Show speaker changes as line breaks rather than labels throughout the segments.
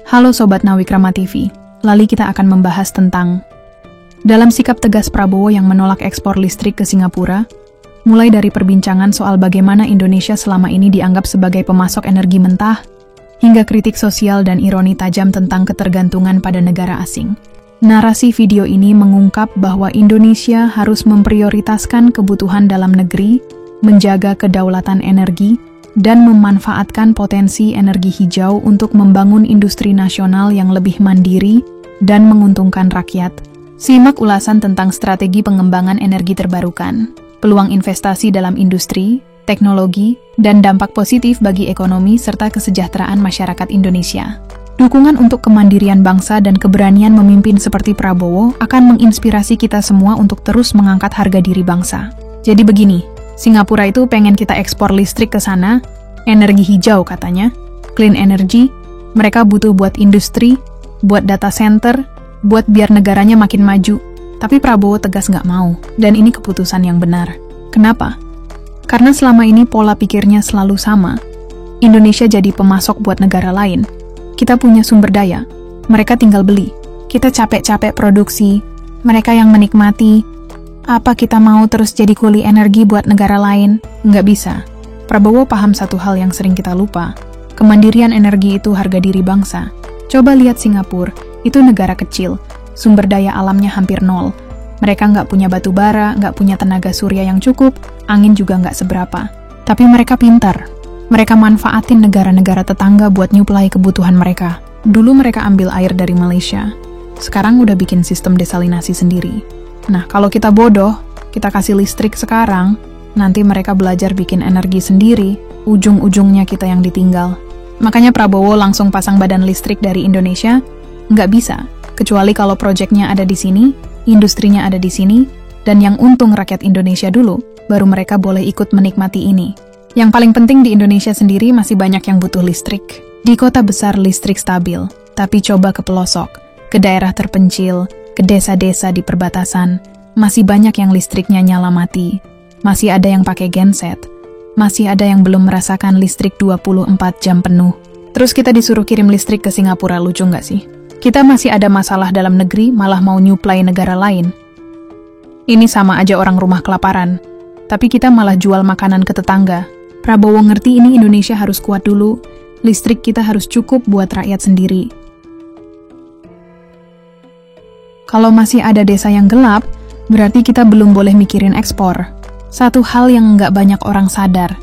Halo Sobat Nawikrama TV, Lali kita akan membahas tentang dalam sikap tegas Prabowo yang menolak ekspor listrik ke Singapura, mulai dari perbincangan soal bagaimana Indonesia selama ini dianggap sebagai pemasok energi mentah, hingga kritik sosial dan ironi tajam tentang ketergantungan pada negara asing. Narasi video ini mengungkap bahwa Indonesia harus memprioritaskan kebutuhan dalam negeri, menjaga kedaulatan energi, dan memanfaatkan potensi energi hijau untuk membangun industri nasional yang lebih mandiri dan menguntungkan rakyat. Simak ulasan tentang strategi pengembangan energi terbarukan, peluang investasi dalam industri, teknologi, dan dampak positif bagi ekonomi serta kesejahteraan masyarakat Indonesia. Dukungan untuk kemandirian bangsa dan keberanian memimpin seperti Prabowo akan menginspirasi kita semua untuk terus mengangkat harga diri bangsa. Jadi begini, Singapura itu pengen kita ekspor listrik ke sana, energi hijau katanya, clean energy, mereka butuh buat industri, buat data center, buat biar negaranya makin maju. Tapi Prabowo tegas nggak mau, dan ini keputusan yang benar. Kenapa? Karena selama ini pola pikirnya selalu sama. Indonesia jadi pemasok buat negara lain. Kita punya sumber daya, mereka tinggal beli. Kita capek-capek produksi, mereka yang menikmati. Apa kita mau terus jadi kuli energi buat negara lain? Nggak bisa. Prabowo paham satu hal yang sering kita lupa. Kemandirian energi itu harga diri bangsa. Coba lihat Singapura, itu negara kecil. Sumber daya alamnya hampir nol. Mereka nggak punya batu bara, nggak punya tenaga surya yang cukup, angin juga nggak seberapa. Tapi mereka pintar. Mereka manfaatin negara-negara tetangga buat nyuplai kebutuhan mereka. Dulu mereka ambil air dari Malaysia. Sekarang udah bikin sistem desalinasi sendiri. Nah, kalau kita bodoh, kita kasih listrik sekarang, nanti mereka belajar bikin energi sendiri, ujung-ujungnya kita yang ditinggal. Makanya Prabowo langsung pasang badan listrik dari Indonesia, nggak bisa, kecuali kalau proyeknya ada di sini, industrinya ada di sini, dan yang untung rakyat Indonesia dulu, baru mereka boleh ikut menikmati ini. Yang paling penting di Indonesia sendiri masih banyak yang butuh listrik. Di kota besar listrik stabil, tapi coba ke pelosok, ke daerah terpencil, ke desa-desa di perbatasan, masih banyak yang listriknya nyala mati. Masih ada yang pakai genset. Masih ada yang belum merasakan listrik 24 jam penuh. Terus kita disuruh kirim listrik ke Singapura, lucu nggak sih? Kita masih ada masalah dalam negeri, malah mau nyuplai negara lain. Ini sama aja orang rumah kelaparan. Tapi kita malah jual makanan ke tetangga. Prabowo ngerti ini Indonesia harus kuat dulu. Listrik kita harus cukup buat rakyat sendiri. Kalau masih ada desa yang gelap, berarti kita belum boleh mikirin ekspor. Satu hal yang nggak banyak orang sadar,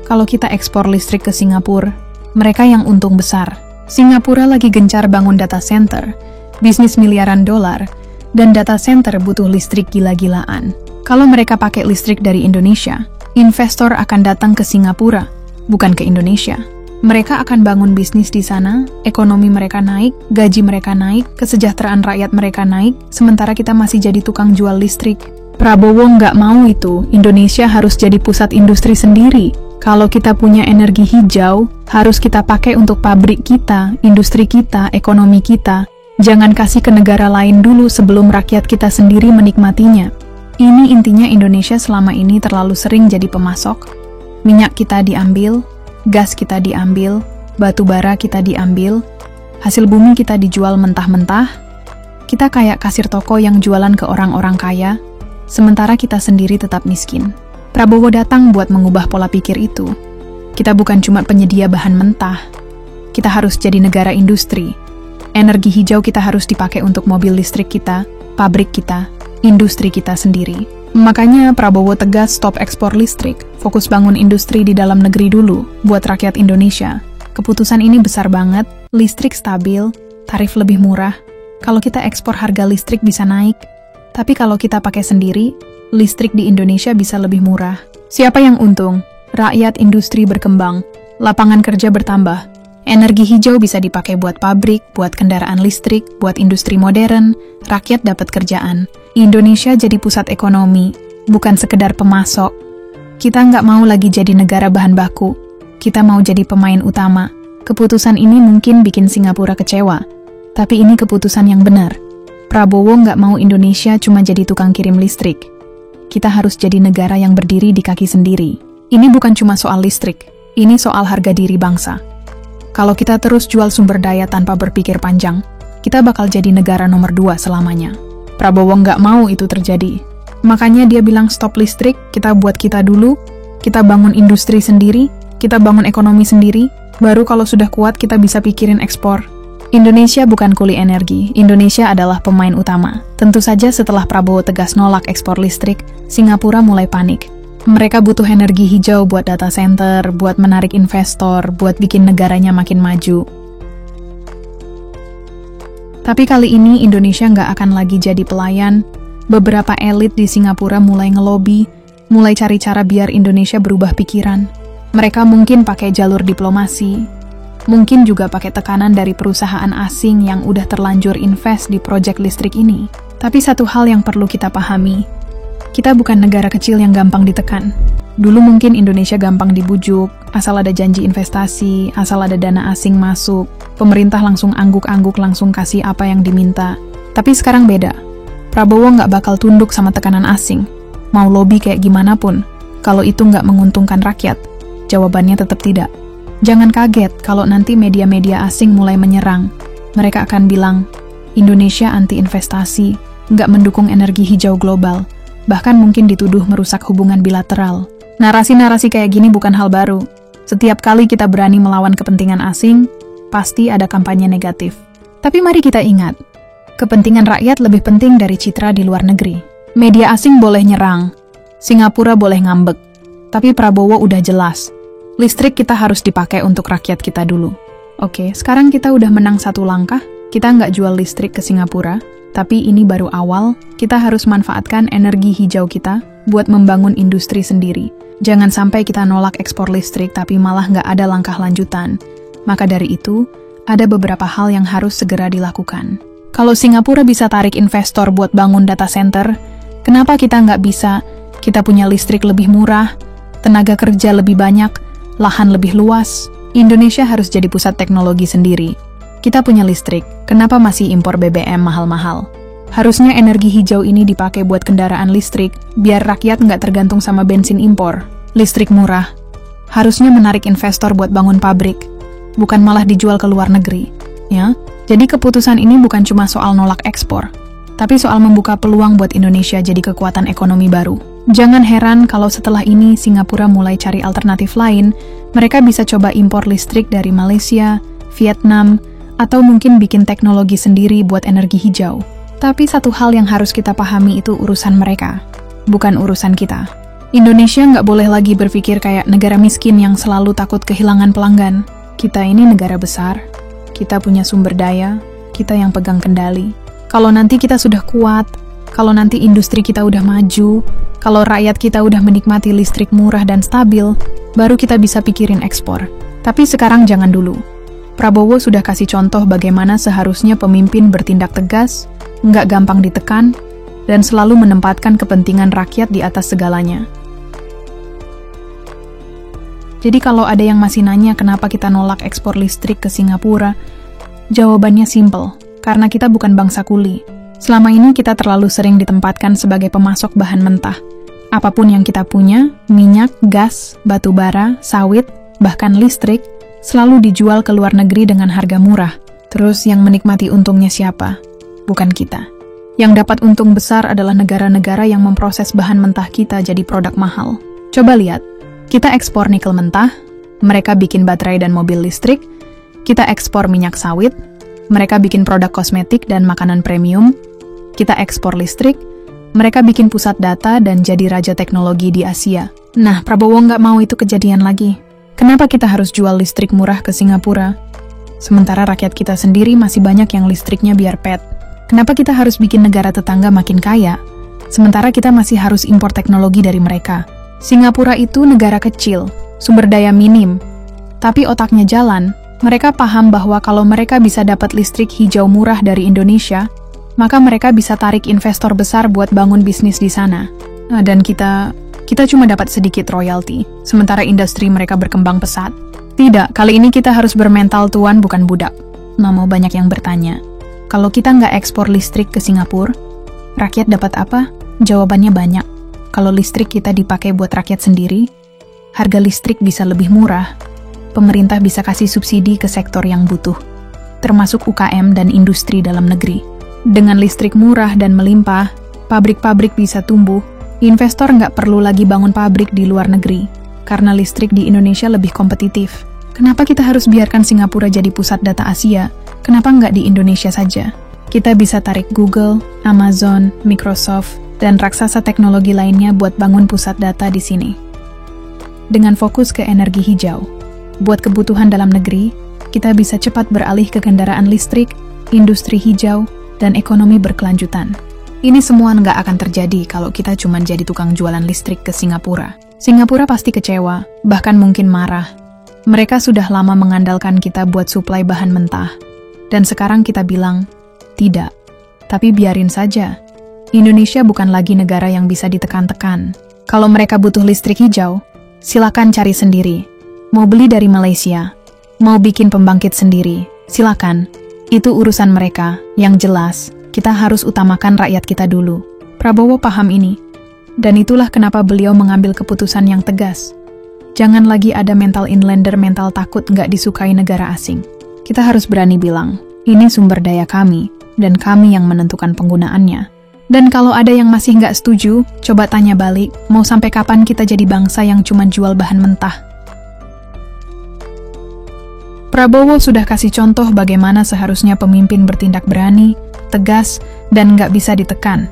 kalau kita ekspor listrik ke Singapura, mereka yang untung besar. Singapura lagi gencar bangun data center, bisnis miliaran dolar, dan data center butuh listrik gila-gilaan. Kalau mereka pakai listrik dari Indonesia, investor akan datang ke Singapura, bukan ke Indonesia. Mereka akan bangun bisnis di sana, ekonomi mereka naik, gaji mereka naik, kesejahteraan rakyat mereka naik, sementara kita masih jadi tukang jual listrik. Prabowo nggak mau itu, Indonesia harus jadi pusat industri sendiri. Kalau kita punya energi hijau, harus kita pakai untuk pabrik kita, industri kita, ekonomi kita. Jangan kasih ke negara lain dulu sebelum rakyat kita sendiri menikmatinya. Ini intinya Indonesia selama ini terlalu sering jadi pemasok. Minyak kita diambil, gas kita diambil, batu bara kita diambil, hasil bumi kita dijual mentah-mentah. Kita kayak kasir toko yang jualan ke orang-orang kaya, sementara kita sendiri tetap miskin. Prabowo datang buat mengubah pola pikir itu. Kita bukan cuma penyedia bahan mentah, kita harus jadi negara industri. Energi hijau kita harus dipakai untuk mobil listrik kita, pabrik kita, industri kita sendiri. Makanya Prabowo tegas stop ekspor listrik, fokus bangun industri di dalam negeri dulu, buat rakyat Indonesia. Keputusan ini besar banget, listrik stabil, tarif lebih murah. Kalau kita ekspor harga listrik bisa naik, tapi kalau kita pakai sendiri, listrik di Indonesia bisa lebih murah. Siapa yang untung? Rakyat, industri berkembang, lapangan kerja bertambah. Energi hijau bisa dipakai buat pabrik, buat kendaraan listrik, buat industri modern, rakyat dapat kerjaan. Indonesia jadi pusat ekonomi, bukan sekedar pemasok. Kita nggak mau lagi jadi negara bahan baku. Kita mau jadi pemain utama. Keputusan ini mungkin bikin Singapura kecewa, tapi ini keputusan yang benar. Prabowo nggak mau Indonesia cuma jadi tukang kirim listrik. Kita harus jadi negara yang berdiri di kaki sendiri. Ini bukan cuma soal listrik, ini soal harga diri bangsa. Kalau kita terus jual sumber daya tanpa berpikir panjang, kita bakal jadi negara nomor 2 selamanya. Prabowo nggak mau itu terjadi. Makanya dia bilang stop listrik, kita buat kita dulu, kita bangun industri sendiri, kita bangun ekonomi sendiri, baru kalau sudah kuat kita bisa pikirin ekspor. Indonesia bukan kuli energi, Indonesia adalah pemain utama. Tentu saja setelah Prabowo tegas nolak ekspor listrik, Singapura mulai panik. Mereka butuh energi hijau buat data center, buat menarik investor, buat bikin negaranya makin maju. Tapi kali ini Indonesia nggak akan lagi jadi pelayan. Beberapa elit di Singapura mulai ngelobi, mulai cari cara biar Indonesia berubah pikiran. Mereka mungkin pakai jalur diplomasi, mungkin juga pakai tekanan dari perusahaan asing yang udah terlanjur invest di proyek listrik ini. Tapi satu hal yang perlu kita pahami, kita bukan negara kecil yang gampang ditekan. Dulu mungkin Indonesia gampang dibujuk, asal ada janji investasi, asal ada dana asing masuk, pemerintah langsung angguk-angguk, langsung kasih apa yang diminta. Tapi sekarang beda. Prabowo nggak bakal tunduk sama tekanan asing. Mau lobby kayak gimana pun, kalau itu nggak menguntungkan rakyat, jawabannya tetap tidak. Jangan kaget kalau nanti media-media asing mulai menyerang. Mereka akan bilang, Indonesia anti investasi, nggak mendukung energi hijau global, bahkan mungkin dituduh merusak hubungan bilateral. Narasi-narasi kayak gini bukan hal baru. Setiap kali kita berani melawan kepentingan asing, pasti ada kampanye negatif. Tapi mari kita ingat, kepentingan rakyat lebih penting dari citra di luar negeri. Media asing boleh nyerang, Singapura boleh ngambek, tapi Prabowo udah jelas, listrik kita harus dipakai untuk rakyat kita dulu. Oke, sekarang kita udah menang satu langkah, kita nggak jual listrik ke Singapura, tapi ini baru awal, kita harus manfaatkan energi hijau kita buat membangun industri sendiri. Jangan sampai kita nolak ekspor listrik tapi malah nggak ada langkah lanjutan. Maka dari itu, ada beberapa hal yang harus segera dilakukan. Kalau Singapura bisa tarik investor buat bangun data center, kenapa kita nggak bisa? Kita punya listrik lebih murah, tenaga kerja lebih banyak, lahan lebih luas. Indonesia harus jadi pusat teknologi sendiri. Kita punya listrik, kenapa masih impor BBM mahal-mahal? Harusnya energi hijau ini dipakai buat kendaraan listrik, biar rakyat nggak tergantung sama bensin impor. Listrik murah. Harusnya menarik investor buat bangun pabrik, bukan malah dijual ke luar negeri. Ya, jadi keputusan ini bukan cuma soal nolak ekspor, tapi soal membuka peluang buat Indonesia jadi kekuatan ekonomi baru. Jangan heran kalau setelah ini Singapura mulai cari alternatif lain, mereka bisa coba impor listrik dari Malaysia, Vietnam, atau mungkin bikin teknologi sendiri buat energi hijau. Tapi satu hal yang harus kita pahami itu urusan mereka, bukan urusan kita. Indonesia nggak boleh lagi berpikir kayak negara miskin yang selalu takut kehilangan pelanggan. Kita ini negara besar, kita punya sumber daya, kita yang pegang kendali. Kalau nanti kita sudah kuat, kalau nanti industri kita udah maju, kalau rakyat kita udah menikmati listrik murah dan stabil, baru kita bisa pikirin ekspor. Tapi sekarang jangan dulu. Prabowo sudah kasih contoh bagaimana seharusnya pemimpin bertindak tegas, nggak gampang ditekan, dan selalu menempatkan kepentingan rakyat di atas segalanya. Jadi kalau ada yang masih nanya kenapa kita nolak ekspor listrik ke Singapura, jawabannya simple, karena kita bukan bangsa kuli. Selama ini kita terlalu sering ditempatkan sebagai pemasok bahan mentah. Apapun yang kita punya, minyak, gas, batu bara, sawit, bahkan listrik, selalu dijual ke luar negeri dengan harga murah. Terus yang menikmati untungnya siapa? Bukan kita. Yang dapat untung besar adalah negara-negara yang memproses bahan mentah kita jadi produk mahal. Coba lihat, kita ekspor nikel mentah, mereka bikin baterai dan mobil listrik, kita ekspor minyak sawit, mereka bikin produk kosmetik dan makanan premium, kita ekspor listrik, mereka bikin pusat data dan jadi raja teknologi di Asia. Nah, Prabowo nggak mau itu kejadian lagi. Kenapa kita harus jual listrik murah ke Singapura? Sementara rakyat kita sendiri masih banyak yang listriknya biar pet. Kenapa kita harus bikin negara tetangga makin kaya? Sementara kita masih harus impor teknologi dari mereka. Singapura itu negara kecil, sumber daya minim. Tapi otaknya jalan, mereka paham bahwa kalau mereka bisa dapat listrik hijau murah dari Indonesia, maka mereka bisa tarik investor besar buat bangun bisnis di sana. Nah, dan kita cuma dapat sedikit royalti, sementara industri mereka berkembang pesat. Tidak, kali ini kita harus bermental tuan bukan budak. Nah, mau banyak yang bertanya, kalau kita nggak ekspor listrik ke Singapura, rakyat dapat apa? Jawabannya banyak. Kalau listrik kita dipakai buat rakyat sendiri, harga listrik bisa lebih murah. pemerintah bisa kasih subsidi ke sektor yang butuh, termasuk UKM dan industri dalam negeri. Dengan listrik murah dan melimpah, pabrik-pabrik bisa tumbuh, investor nggak perlu lagi bangun pabrik di luar negeri, karena listrik di Indonesia lebih kompetitif. Kenapa kita harus biarkan Singapura jadi pusat data Asia? Kenapa nggak di Indonesia saja? Kita bisa tarik Google, Amazon, Microsoft, dan raksasa teknologi lainnya buat bangun pusat data di sini. Dengan fokus ke energi hijau, buat kebutuhan dalam negeri, kita bisa cepat beralih ke kendaraan listrik, industri hijau, dan ekonomi berkelanjutan. Ini semua nggak akan terjadi kalau kita cuma jadi tukang jualan listrik ke Singapura. Singapura pasti kecewa, bahkan mungkin marah. Mereka sudah lama mengandalkan kita buat suplai bahan mentah. Dan sekarang kita bilang, tidak. Tapi biarin saja. Indonesia bukan lagi negara yang bisa ditekan-tekan. Kalau mereka butuh listrik hijau, silakan cari sendiri. Mau beli dari Malaysia, mau bikin pembangkit sendiri, silakan. Itu urusan mereka. Yang jelas, kita harus utamakan rakyat kita dulu. Prabowo paham ini. Dan itulah kenapa beliau mengambil keputusan yang tegas. Jangan lagi ada mental inlander, mental takut nggak disukai negara asing. Kita harus berani bilang, ini sumber daya kami, dan kami yang menentukan penggunaannya. Dan kalau ada yang masih nggak setuju, coba tanya balik, mau sampai kapan kita jadi bangsa yang cuma jual bahan mentah? Prabowo sudah kasih contoh bagaimana seharusnya pemimpin bertindak berani, tegas, dan nggak bisa ditekan.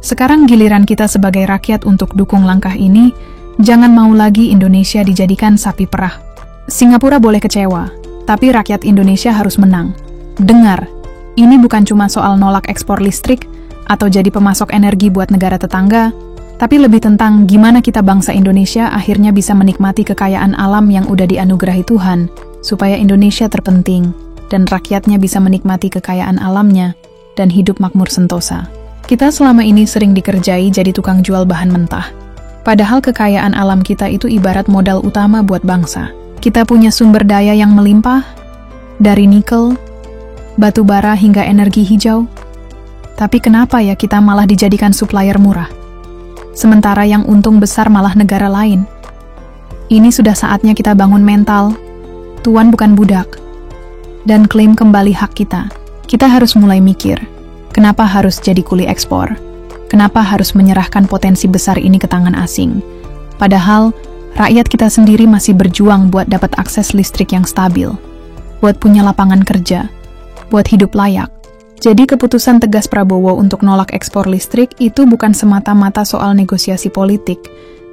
Sekarang giliran kita sebagai rakyat untuk dukung langkah ini, jangan mau lagi Indonesia dijadikan sapi perah. Singapura boleh kecewa, tapi rakyat Indonesia harus menang. Dengar, ini bukan cuma soal nolak ekspor listrik, atau jadi pemasok energi buat negara tetangga, tapi lebih tentang gimana kita bangsa Indonesia akhirnya bisa menikmati kekayaan alam yang udah dianugerahi Tuhan, supaya Indonesia terpenting, dan rakyatnya bisa menikmati kekayaan alamnya, dan hidup makmur sentosa. Kita selama ini sering dikerjai jadi tukang jual bahan mentah. Padahal kekayaan alam kita itu ibarat modal utama buat bangsa. Kita punya sumber daya yang melimpah, dari nikel, batu bara hingga energi hijau. Tapi kenapa ya kita malah dijadikan supplier murah? Sementara yang untung besar malah negara lain. Ini sudah saatnya kita bangun mental. Tuan bukan budak. Dan klaim kembali hak kita. Kita harus mulai mikir, kenapa harus jadi kuli ekspor? Kenapa harus menyerahkan potensi besar ini ke tangan asing? Padahal, rakyat kita sendiri masih berjuang buat dapat akses listrik yang stabil, buat punya lapangan kerja, buat hidup layak. Jadi keputusan tegas Prabowo untuk nolak ekspor listrik itu bukan semata-mata soal negosiasi politik,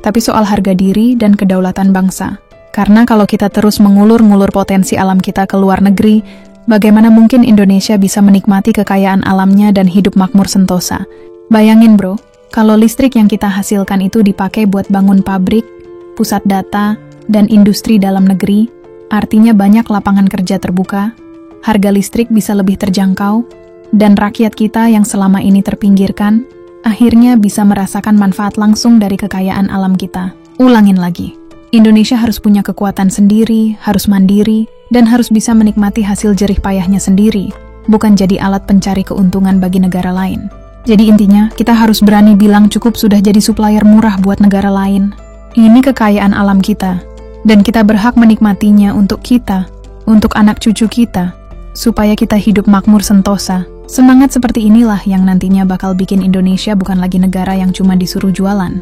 tapi soal harga diri dan kedaulatan bangsa. Karena kalau kita terus mengulur-ngulur potensi alam kita ke luar negeri, bagaimana mungkin Indonesia bisa menikmati kekayaan alamnya dan hidup makmur sentosa? Bayangin bro, kalau listrik yang kita hasilkan itu dipakai buat bangun pabrik, pusat data, dan industri dalam negeri, artinya banyak lapangan kerja terbuka, harga listrik bisa lebih terjangkau, dan rakyat kita yang selama ini terpinggirkan, akhirnya bisa merasakan manfaat langsung dari kekayaan alam kita. Ulangin lagi, Indonesia harus punya kekuatan sendiri, harus mandiri, dan harus bisa menikmati hasil jerih payahnya sendiri, bukan jadi alat pencari keuntungan bagi negara lain. Jadi intinya, kita harus berani bilang cukup sudah jadi supplier murah buat negara lain. Ini kekayaan alam kita, dan kita berhak menikmatinya untuk kita, untuk anak cucu kita, supaya kita hidup makmur sentosa. Semangat seperti inilah yang nantinya bakal bikin Indonesia bukan lagi negara yang cuma disuruh jualan,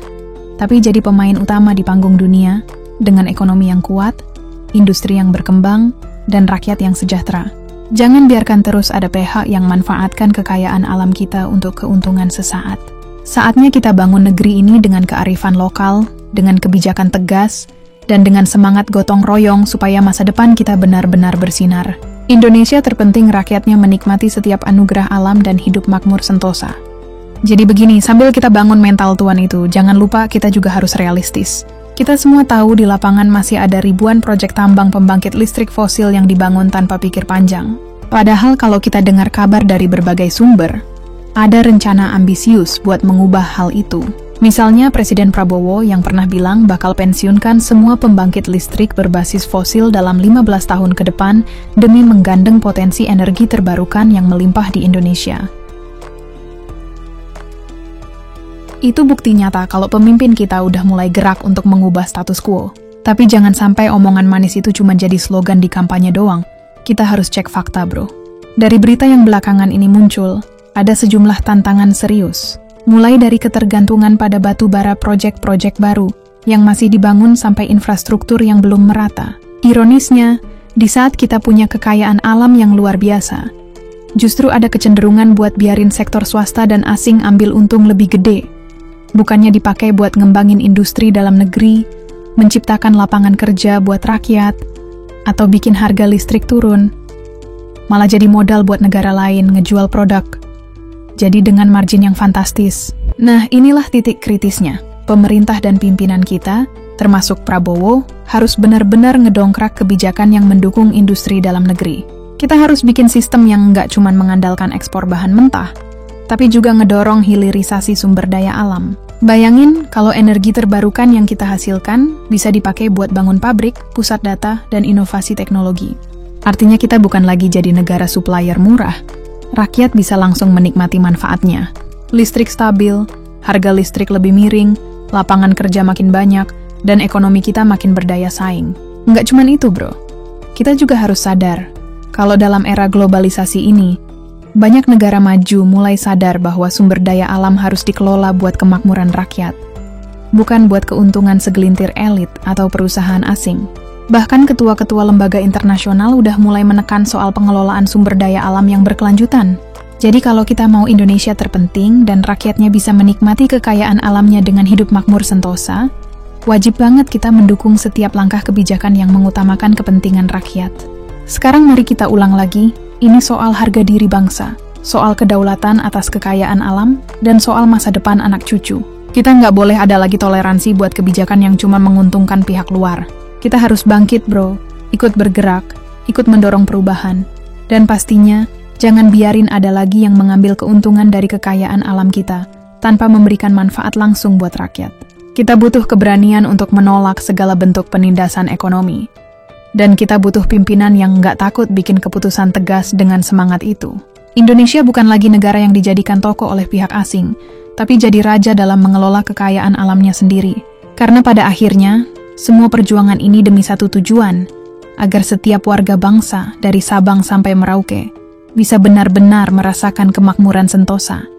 tapi jadi pemain utama di panggung dunia, dengan ekonomi yang kuat, industri yang berkembang, dan rakyat yang sejahtera. Jangan biarkan terus ada pihak yang manfaatkan kekayaan alam kita untuk keuntungan sesaat. Saatnya kita bangun negeri ini dengan kearifan lokal, dengan kebijakan tegas, dan dengan semangat gotong royong supaya masa depan kita benar-benar bersinar. Indonesia terpenting rakyatnya menikmati setiap anugerah alam dan hidup makmur sentosa. Jadi begini, sambil kita bangun mental tuan itu, jangan lupa kita juga harus realistis. Kita semua tahu di lapangan masih ada ribuan proyek tambang pembangkit listrik fosil yang dibangun tanpa pikir panjang. Padahal kalau kita dengar kabar dari berbagai sumber, ada rencana ambisius buat mengubah hal itu. Misalnya Presiden Prabowo yang pernah bilang bakal pensiunkan semua pembangkit listrik berbasis fosil dalam 15 tahun ke depan demi menggandeng potensi energi terbarukan yang melimpah di Indonesia. Itu bukti nyata kalau pemimpin kita udah mulai gerak untuk mengubah status quo. Tapi jangan sampai omongan manis itu cuma jadi slogan di kampanye doang. Kita harus cek fakta, bro. Dari berita yang belakangan ini muncul, ada sejumlah tantangan serius. Mulai dari ketergantungan pada batu bara proyek-proyek baru yang masih dibangun sampai infrastruktur yang belum merata. Ironisnya, di saat kita punya kekayaan alam yang luar biasa, justru ada kecenderungan buat biarin sektor swasta dan asing ambil untung lebih gede. Bukannya dipakai buat ngembangin industri dalam negeri, menciptakan lapangan kerja buat rakyat, atau bikin harga listrik turun, malah jadi modal buat negara lain ngejual produk. Jadi dengan margin yang fantastis. Nah, inilah titik kritisnya. Pemerintah dan pimpinan kita, termasuk Prabowo, harus benar-benar ngedongkrak kebijakan yang mendukung industri dalam negeri. Kita harus bikin sistem yang nggak cuma mengandalkan ekspor bahan mentah, tapi juga ngedorong hilirisasi sumber daya alam. Bayangin kalau energi terbarukan yang kita hasilkan bisa dipakai buat bangun pabrik, pusat data, dan inovasi teknologi. Artinya kita bukan lagi jadi negara supplier murah. Rakyat bisa langsung menikmati manfaatnya. Listrik stabil, harga listrik lebih miring, lapangan kerja makin banyak, dan ekonomi kita makin berdaya saing. Nggak cuma itu, bro. Kita juga harus sadar, kalau dalam era globalisasi ini, banyak negara maju mulai sadar bahwa sumber daya alam harus dikelola buat kemakmuran rakyat, bukan buat keuntungan segelintir elit atau perusahaan asing. Bahkan ketua-ketua lembaga internasional udah mulai menekan soal pengelolaan sumber daya alam yang berkelanjutan. Jadi kalau kita mau Indonesia terpenting dan rakyatnya bisa menikmati kekayaan alamnya dengan hidup makmur sentosa, wajib banget kita mendukung setiap langkah kebijakan yang mengutamakan kepentingan rakyat. Sekarang mari kita ulang lagi. Ini soal harga diri bangsa, soal kedaulatan atas kekayaan alam, dan soal masa depan anak cucu. Kita nggak boleh ada lagi toleransi buat kebijakan yang cuma menguntungkan pihak luar. Kita harus bangkit, bro, ikut bergerak, ikut mendorong perubahan. Dan pastinya, jangan biarin ada lagi yang mengambil keuntungan dari kekayaan alam kita, tanpa memberikan manfaat langsung buat rakyat. Kita butuh keberanian untuk menolak segala bentuk penindasan ekonomi. Dan kita butuh pimpinan yang nggak takut bikin keputusan tegas dengan semangat itu. Indonesia bukan lagi negara yang dijadikan toko oleh pihak asing, tapi jadi raja dalam mengelola kekayaan alamnya sendiri. Karena pada akhirnya, semua perjuangan ini demi satu tujuan, agar setiap warga bangsa dari Sabang sampai Merauke bisa benar-benar merasakan kemakmuran sentosa.